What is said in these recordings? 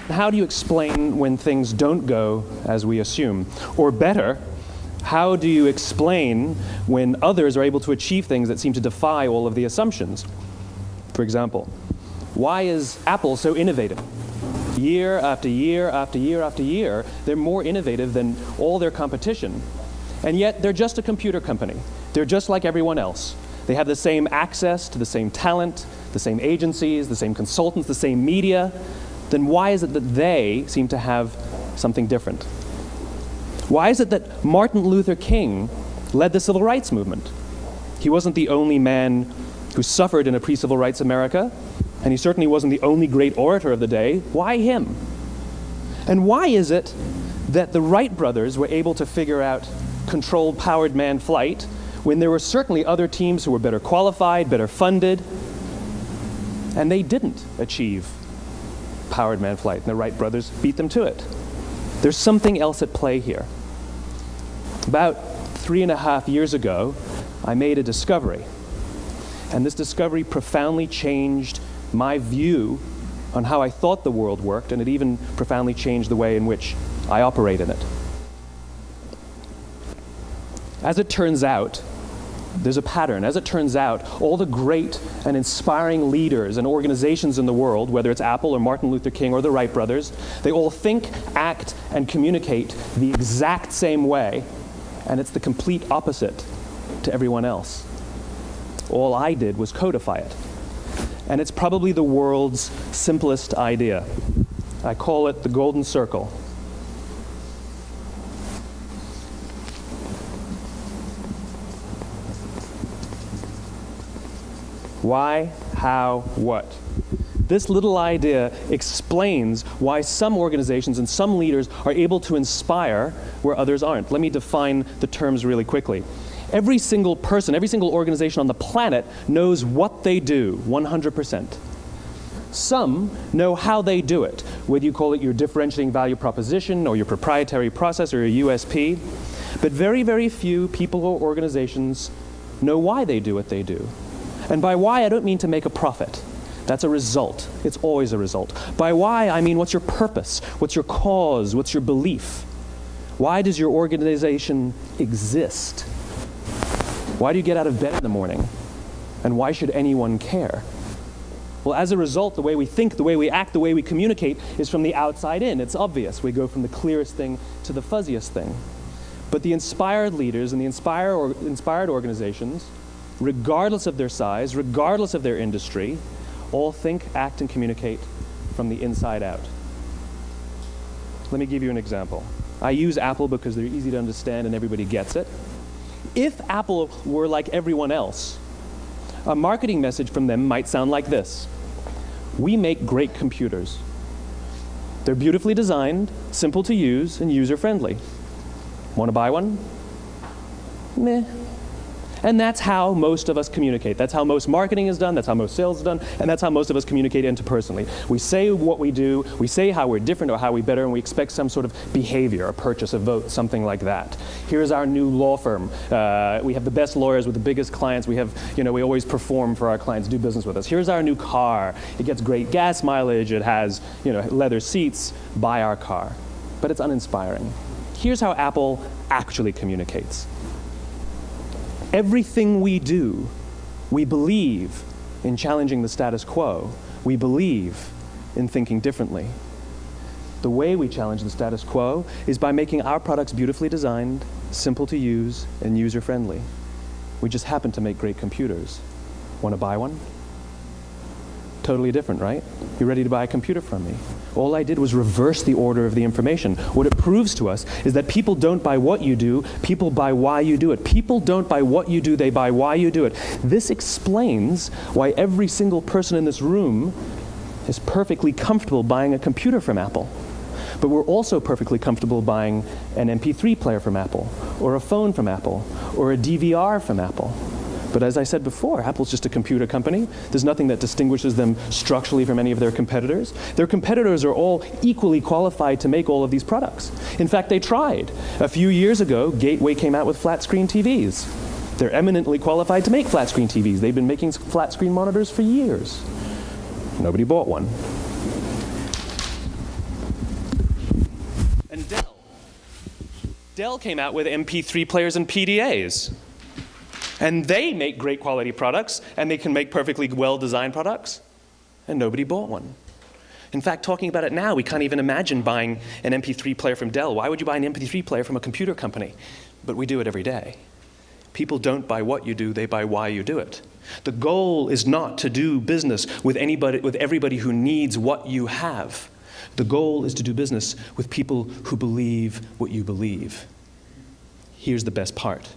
How do you explain when things don't go as we assume? Or better, how do you explain when others are able to achieve things that seem to defy all of the assumptions? For example, why is Apple so innovative? Year after year after year after year, they're more innovative than all their competition. And yet, they're just a computer company. They're just like everyone else. They have the same access to the same talent, the same agencies, the same consultants, the same media. Then why is it that they seem to have something different? Why is it that Martin Luther King led the civil rights movement? He wasn't the only man who suffered in a pre-civil rights America, and he certainly wasn't the only great orator of the day. Why him? And why is it that the Wright brothers were able to figure out controlled powered manned flight when there were certainly other teams who were better qualified, better funded, and they didn't achieve powered manned flight, and the Wright brothers beat them to it? There's something else at play here. About 3.5 years ago, I made a discovery, and this discovery profoundly changed my view on how I thought the world worked, and it even profoundly changed the way in which I operate in it. As it turns out, there's a pattern. As it turns out, all the great and inspiring leaders and organizations in the world, whether it's Apple or Martin Luther King or the Wright brothers, they all think, act, and communicate the exact same way, and it's the complete opposite to everyone else. All I did was codify it. And it's probably the world's simplest idea. I call it the golden circle. Why, how, what? This little idea explains why some organizations and some leaders are able to inspire where others aren't. Let me define the terms really quickly. Every single person, every single organization on the planet knows what they do, 100%. Some know how they do it, whether you call it your differentiating value proposition or your proprietary process or your USP. But very, very few people or organizations know why they do what they do. And by why, I don't mean to make a profit. That's a result. It's always a result. By why, I mean what's your purpose? What's your cause? What's your belief? Why does your organization exist? Why do you get out of bed in the morning? And why should anyone care? Well, as a result, the way we think, the way we act, the way we communicate is from the outside in. It's obvious. We go from the clearest thing to the fuzziest thing. But the inspired leaders and the inspired organizations, regardless of their size, regardless of their industry, all think, act, and communicate from the inside out. Let me give you an example. I use Apple because they're easy to understand and everybody gets it. If Apple were like everyone else, a marketing message from them might sound like this. We make great computers. They're beautifully designed, simple to use, and user-friendly. Want to buy one? Meh. And that's how most of us communicate. That's how most marketing is done, that's how most sales is done, and that's how most of us communicate interpersonally. We say what we do, we say how we're different or how we're better, and we expect some sort of behavior, a purchase, a vote, something like that. Here's our new law firm. We have the best lawyers with the biggest clients. We have, we always perform for our clients, do business with us. Here's our new car. It gets great gas mileage. It has, leather seats. Buy our car. But it's uninspiring. Here's how Apple actually communicates. Everything we do, we believe in challenging the status quo. We believe in thinking differently. The way we challenge the status quo is by making our products beautifully designed, simple to use, and user-friendly. We just happen to make great computers. Want to buy one? Totally different, right? You're ready to buy a computer from me. All I did was reverse the order of the information. What it proves to us is that people don't buy what you do, people buy why you do it. People don't buy what you do, they buy why you do it. This explains why every single person in this room is perfectly comfortable buying a computer from Apple. But we're also perfectly comfortable buying an MP3 player from Apple, or a phone from Apple, or a DVR from Apple. But as I said before, Apple's just a computer company. There's nothing that distinguishes them structurally from any of their competitors. Their competitors are all equally qualified to make all of these products. In fact, they tried. A few years ago, Gateway came out with flat screen TVs. They're eminently qualified to make flat screen TVs. They've been making flat screen monitors for years. Nobody bought one. And Dell came out with MP3 players and PDAs. And they make great quality products, and they can make perfectly well-designed products, and nobody bought one. In fact, talking about it now, we can't even imagine buying an MP3 player from Dell. Why would you buy an MP3 player from a computer company? But we do it every day. People don't buy what you do, they buy why you do it. The goal is not to do business with everybody who needs what you have. The goal is to do business with people who believe what you believe. Here's the best part.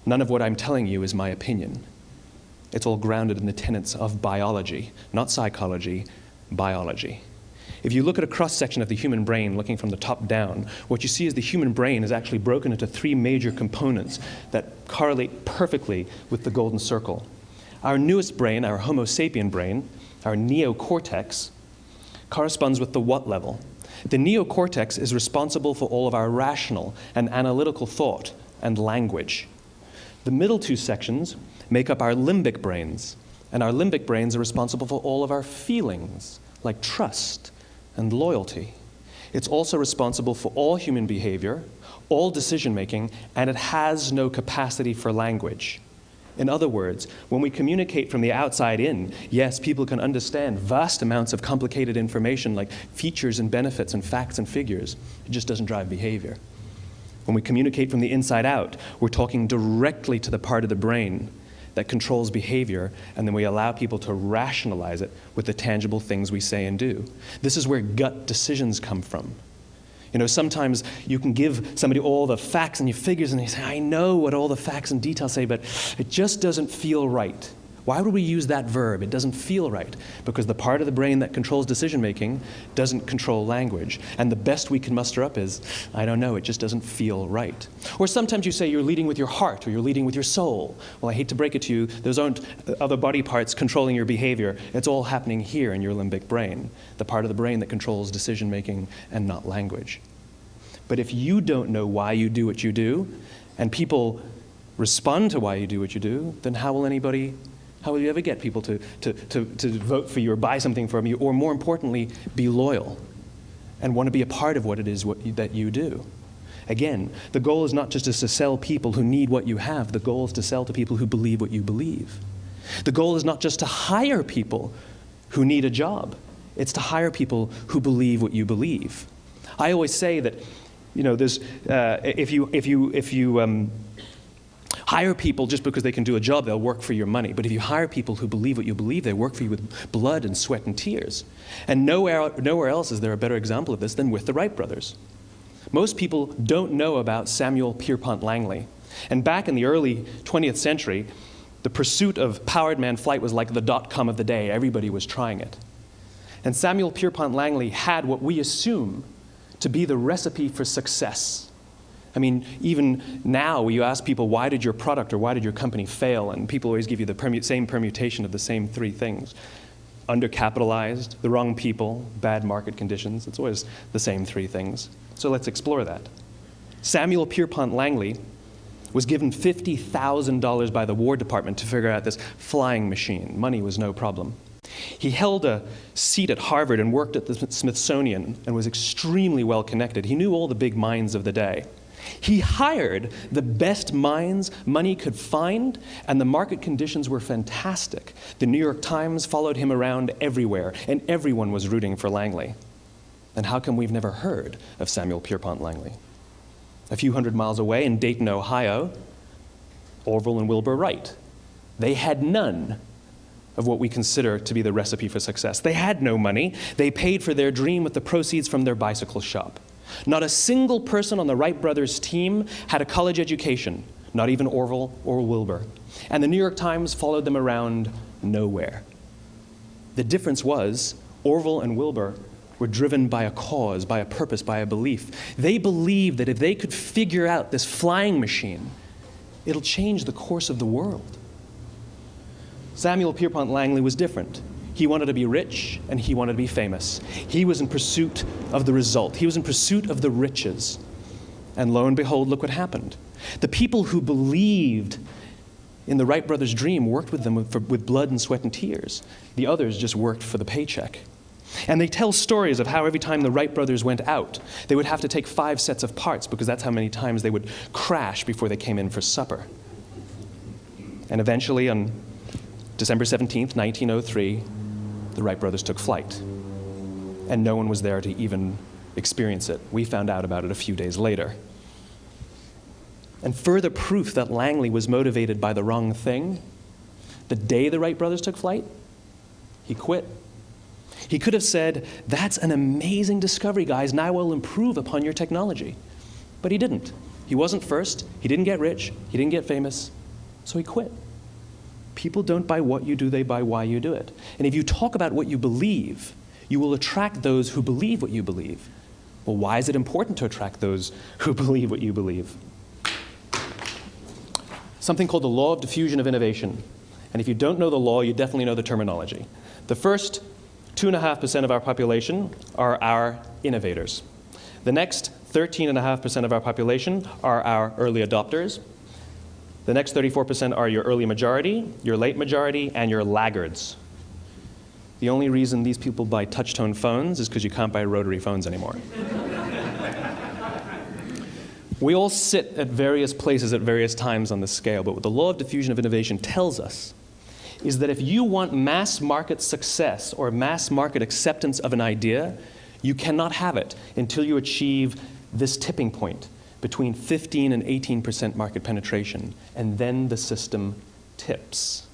None of what I'm telling you is my opinion. It's all grounded in the tenets of biology, not psychology, biology. If you look at a cross-section of the human brain, looking from the top down, what you see is the human brain is actually broken into three major components that correlate perfectly with the golden circle. Our newest brain, our Homo sapien brain, our neocortex, corresponds with the what level. The neocortex is responsible for all of our rational and analytical thought and language. The middle two sections make up our limbic brains, and our limbic brains are responsible for all of our feelings, like trust and loyalty. It's also responsible for all human behavior, all decision-making, and it has no capacity for language. In other words, when we communicate from the outside in, yes, people can understand vast amounts of complicated information like features and benefits and facts and figures. It just doesn't drive behavior. When we communicate from the inside out, we're talking directly to the part of the brain that controls behavior, and then we allow people to rationalize it with the tangible things we say and do. This is where gut decisions come from. You know, sometimes you can give somebody all the facts and your figures, and they say, I know what all the facts and details say, but it just doesn't feel right. Why would we use that verb? It doesn't feel right. Because the part of the brain that controls decision-making doesn't control language. And the best we can muster up is, I don't know, it just doesn't feel right. Or sometimes you say you're leading with your heart or you're leading with your soul. Well, I hate to break it to you, those aren't other body parts controlling your behavior. It's all happening here in your limbic brain, the part of the brain that controls decision-making and not language. But if you don't know why you do what you do, and people respond to why you do what you do, then how will you ever get people to vote for you or buy something from you, or more importantly, be loyal and want to be a part of what it is that you do? Again, the goal is not just to sell people who need what you have. The goal is to sell to people who believe what you believe. The goal is not just to hire people who need a job. It's to hire people who believe what you believe. I always say that, you know, there's, if you hire people just because they can do a job, they'll work for your money. But if you hire people who believe what you believe, they work for you with blood and sweat and tears. And nowhere else is there a better example of this than with the Wright brothers. Most people don't know about Samuel Pierpont Langley. And back in the early 20th century, the pursuit of powered man flight was like the dot-com of the day. Everybody was trying it. And Samuel Pierpont Langley had what we assume to be the recipe for success. I mean, even now, you ask people, why did your product or why did your company fail? And people always give you the same permutation of the same three things. Undercapitalized, the wrong people, bad market conditions. It's always the same three things. So let's explore that. Samuel Pierpont Langley was given $50,000 by the War Department to figure out this flying machine. Money was no problem. He held a seat at Harvard and worked at the Smithsonian and was extremely well connected. He knew all the big minds of the day. He hired the best minds money could find, and the market conditions were fantastic. The New York Times followed him around everywhere, and everyone was rooting for Langley. And how come we've never heard of Samuel Pierpont Langley? A few hundred miles away in Dayton, Ohio, Orville and Wilbur Wright. They had none of what we consider to be the recipe for success. They had no money. They paid for their dream with the proceeds from their bicycle shop. Not a single person on the Wright brothers' team had a college education, not even Orville or Wilbur. And the New York Times followed them around nowhere. The difference was Orville and Wilbur were driven by a cause, by a purpose, by a belief. They believed that if they could figure out this flying machine, it'll change the course of the world. Samuel Pierpont Langley was different. He wanted to be rich, and he wanted to be famous. He was in pursuit of the result. He was in pursuit of the riches. And lo and behold, look what happened. The people who believed in the Wright brothers' dream worked with them with blood and sweat and tears. The others just worked for the paycheck. And they tell stories of how every time the Wright brothers went out, they would have to take 5 sets of parts because that's how many times they would crash before they came in for supper. And eventually, on December 17th, 1903, the Wright brothers took flight. And no one was there to even experience it. We found out about it a few days later. And further proof that Langley was motivated by the wrong thing, the day the Wright brothers took flight, he quit. He could have said, "That's an amazing discovery, guys. Now we'll improve upon your technology." But he didn't. He wasn't first. He didn't get rich. He didn't get famous. So he quit. People don't buy what you do, they buy why you do it. And if you talk about what you believe, you will attract those who believe what you believe. Well, why is it important to attract those who believe what you believe? Something called the law of diffusion of innovation. And if you don't know the law, you definitely know the terminology. The first 2.5% of our population are our innovators. The next 13.5% of our population are our early adopters. The next 34% are your early majority, your late majority, and your laggards. The only reason these people buy touch-tone phones is because you can't buy rotary phones anymore. We all sit at various places at various times on the scale, but what the law of diffusion of innovation tells us is that if you want mass market success or mass market acceptance of an idea, you cannot have it until you achieve this tipping point between 15 and 18% market penetration, and then the system tips.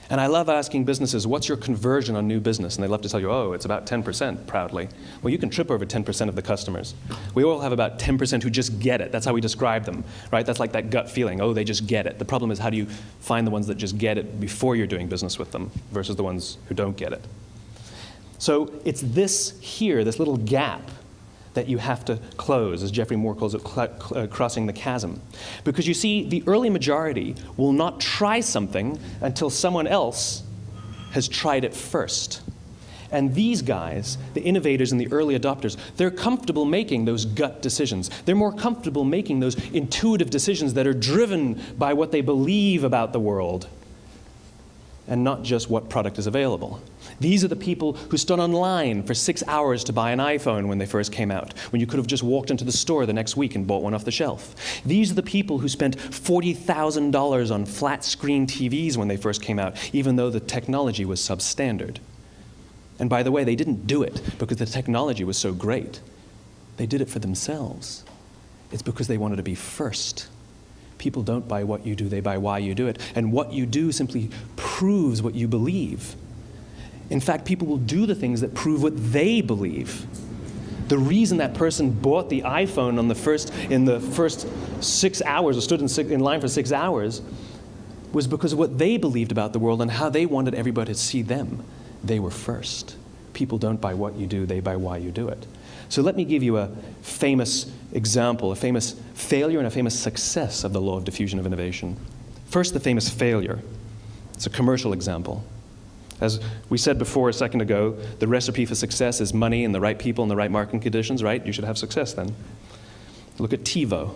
And I love asking businesses, what's your conversion on new business? And they love to tell you, oh, it's about 10%, proudly. Well, you can trip over 10% of the customers. We all have about 10% who just get it. That's how we describe them, right? That's like that gut feeling, oh, they just get it. The problem is, how do you find the ones that just get it before you're doing business with them versus the ones who don't get it? So it's this here, this little gap, that you have to close, as Geoffrey Moore calls it, crossing the chasm. Because you see, the early majority will not try something until someone else has tried it first. And these guys, the innovators and the early adopters, they're comfortable making those gut decisions. They're more comfortable making those intuitive decisions that are driven by what they believe about the world, and not just what product is available. These are the people who stood online for 6 hours to buy an iPhone when they first came out, when you could have just walked into the store the next week and bought one off the shelf. These are the people who spent $40,000 on flat-screen TVs when they first came out, even though the technology was substandard. And by the way, they didn't do it because the technology was so great. They did it for themselves. It's because they wanted to be first. People don't buy what you do, they buy why you do it. And what you do simply proves what you believe. In fact, people will do the things that prove what they believe. The reason that person bought the iPhone in the first 6 hours, or stood in line for 6 hours, was because of what they believed about the world and how they wanted everybody to see them. They were first. People don't buy what you do, they buy why you do it. So let me give you a famous example, a famous failure and a famous success of the law of diffusion of innovation. First, the famous failure. It's a commercial example. As we said before a second ago, the recipe for success is money and the right people and the right marketing conditions, right? You should have success then. Look at TiVo.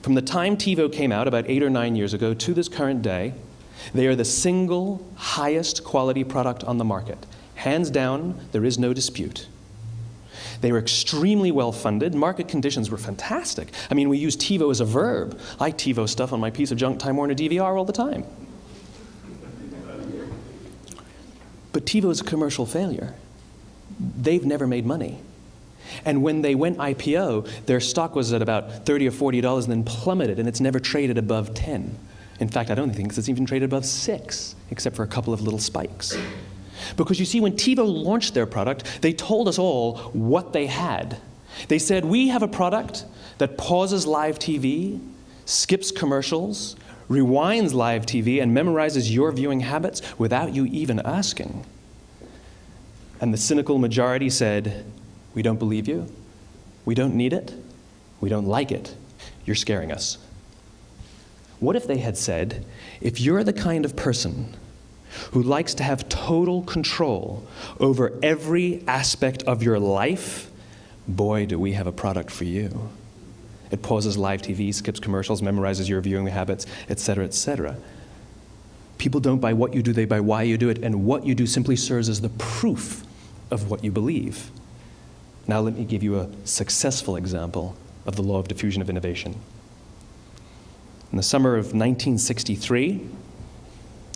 From the time TiVo came out about 8 or 9 years ago to this current day, they are the single highest quality product on the market. Hands down, there is no dispute. They were extremely well funded. Market conditions were fantastic. I mean, we use TiVo as a verb. I TiVo stuff on my piece of junk Time Warner DVR all the time. But TiVo is a commercial failure. They've never made money. And when they went IPO, their stock was at about $30 or $40 and then plummeted, and it's never traded above 10. In fact, I don't think it's even traded above 6, except for a couple of little spikes. Because you see, when TiVo launched their product, they told us all what they had. They said, we have a product that pauses live TV, skips commercials, rewinds live TV, and memorizes your viewing habits without you even asking. And the cynical majority said, we don't believe you, we don't need it, we don't like it, you're scaring us. What if they had said, if you're the kind of person who likes to have total control over every aspect of your life, boy, do we have a product for you. It pauses live TV, skips commercials, memorizes your viewing habits, etc., etc. People don't buy what you do, they buy why you do it, and what you do simply serves as the proof of what you believe. Now let me give you a successful example of the law of diffusion of innovation. In the summer of 1963,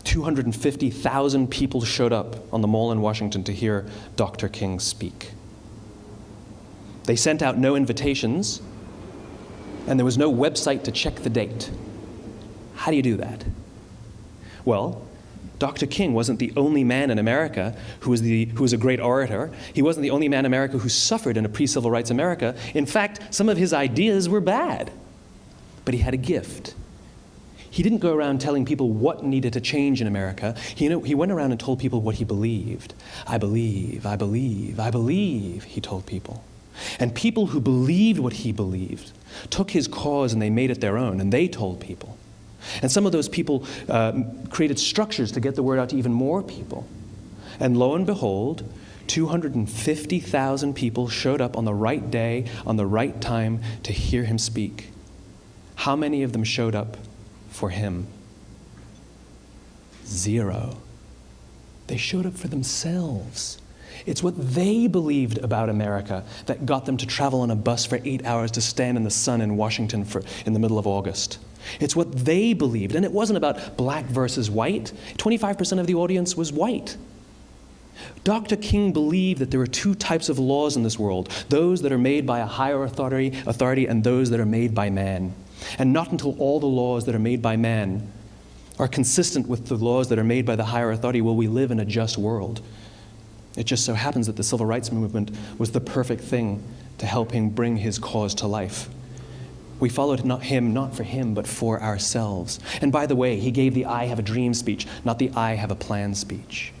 250,000 people showed up on the Mall in Washington to hear Dr. King speak. They sent out no invitations, and there was no website to check the date. How do you do that? Well, Dr. King wasn't the only man in America who was a great orator. He wasn't the only man in America who suffered in a pre-civil rights America. In fact, some of his ideas were bad. But he had a gift. He didn't go around telling people what needed to change in America. He went around and told people what he believed. I believe, I believe, I believe, he told people. And people who believed what he believed took his cause and they made it their own, and they told people. And some of those people created structures to get the word out to even more people. And lo and behold, 250,000 people showed up on the right day, on the right time to hear him speak. How many of them showed up for him? 0. They showed up for themselves. It's what they believed about America that got them to travel on a bus for 8 hours to stand in the sun in Washington in the middle of August. It's what they believed, and it wasn't about black versus white. 25% of the audience was white. Dr. King believed that there are 2 types of laws in this world, those that are made by a higher authority and those that are made by man. And not until all the laws that are made by man are consistent with the laws that are made by the higher authority will we live in a just world. It just so happens that the civil rights movement was the perfect thing to help him bring his cause to life. We followed him not for him, but for ourselves. And by the way, he gave the I have a dream speech, not the I have a plan speech.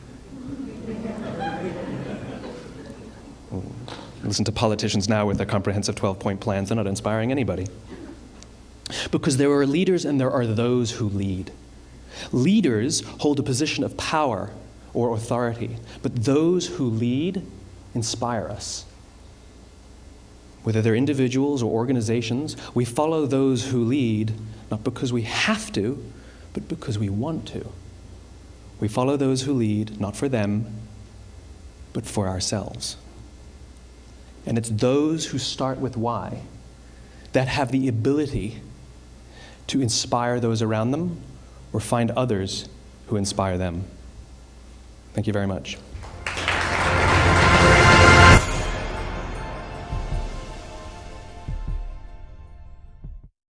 Listen to politicians now with their comprehensive 12-point plans. They're not inspiring anybody. Because there are leaders and there are those who lead. Leaders hold a position of power or authority, but those who lead inspire us. Whether they're individuals or organizations, we follow those who lead, not because we have to, but because we want to. We follow those who lead, not for them, but for ourselves. And it's those who start with why that have the ability to inspire those around them or find others who inspire them. Thank you very much.